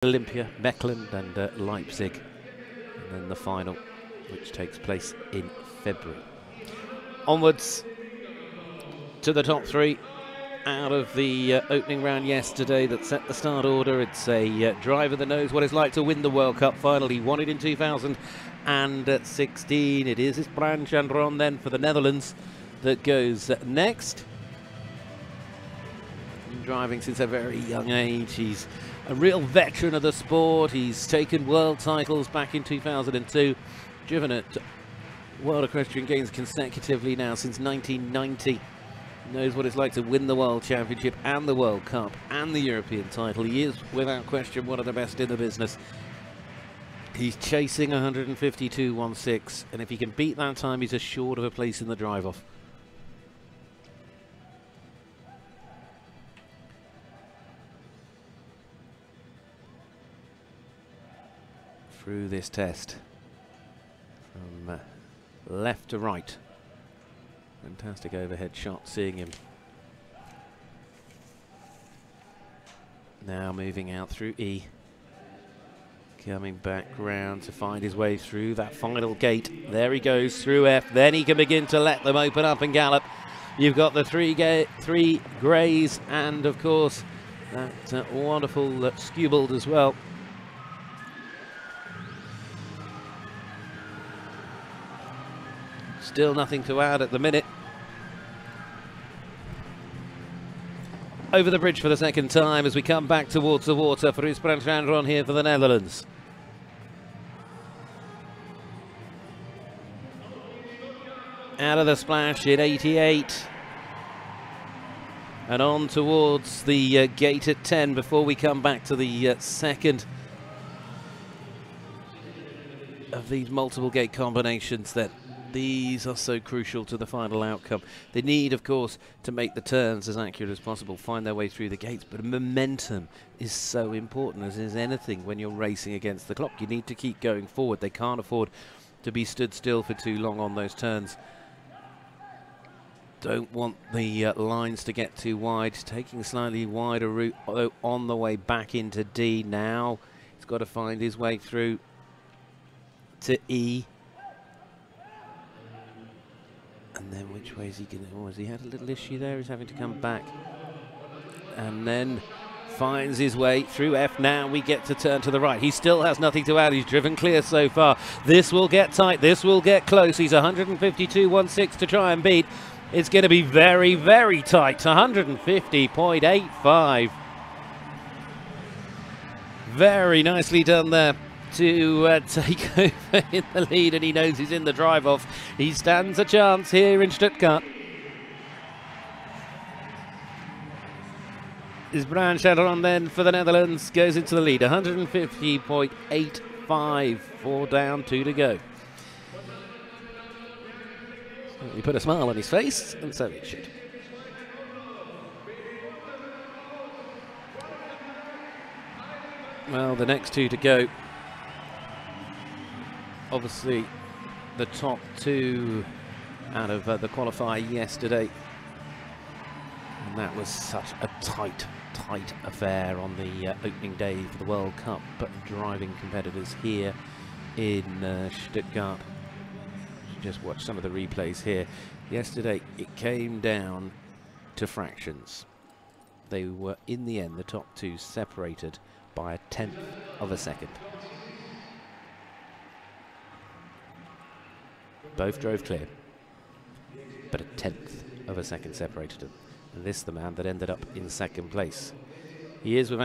Olympia, Mecklen and Leipzig, and then the final, which takes place in February. Onwards to the top three out of the opening round yesterday that set the start order. It's a driver that knows what it's like to win the World Cup final. He won it in 2016. It is Brand Chandron then for the Netherlands that goes next. Driving since a very young age. He's a real veteran of the sport. He's taken world titles back in 2002, driven at World Equestrian Games consecutively now since 1990. Knows what it's like to win the World Championship and the World Cup and the European title. He is, without question, one of the best in the business. He's chasing 152.16, and if he can beat that time, he's assured of a place in the drive-off. Through this test, from left to right. Fantastic overhead shot, seeing him. Now moving out through E. Coming back round to find his way through that final gate. There he goes through F. Then he can begin to let them open up and gallop. You've got the three greys and, of course, that wonderful Skewbald as well. Still nothing to add at the minute. Over the bridge for the second time as we come back towards the water for Brand Chandron here for the Netherlands. Out of the splash in 88. And on towards the gate at 10 before we come back to the second of these multiple gate combinations then. These are so crucial to the final outcome. They need, of course, to make the turns as accurate as possible, find their way through the gates, but momentum is so important, as is anything when you're racing against the clock. You need to keep going forward. They can't afford to be stood still for too long on those turns. Don't want the lines to get too wide. Taking a slightly wider route, although on the way back into D now. He's got to find his way through to E. And then which way is he going to... Oh, has he had a little issue there? He's having to come back. And then finds his way through F. Now we get to turn to the right. He still has nothing to add. He's driven clear so far. This will get tight. This will get close. He's 152.16 to try and beat. It's going to be very, very tight. 150.85. Very nicely done there to take over in the lead, and he knows he's in the drive-off. He stands a chance here in Stuttgart. Is Brand Chandron then for the Netherlands, goes into the lead. 150.85, 4 down, 2 to go. He put a smile on his face, and so it should. Well, the next 2 to go. Obviously, the top 2 out of the qualifier yesterday. And that was such a tight affair on the opening day for the World Cup. But driving competitors here in Stuttgart. Just watch some of the replays here. Yesterday, it came down to fractions. They were, in the end, the top 2 separated by 1/10 of a second. Both drove clear, but 1/10 of a second separated them. And this, the man that ended up in second place. He is with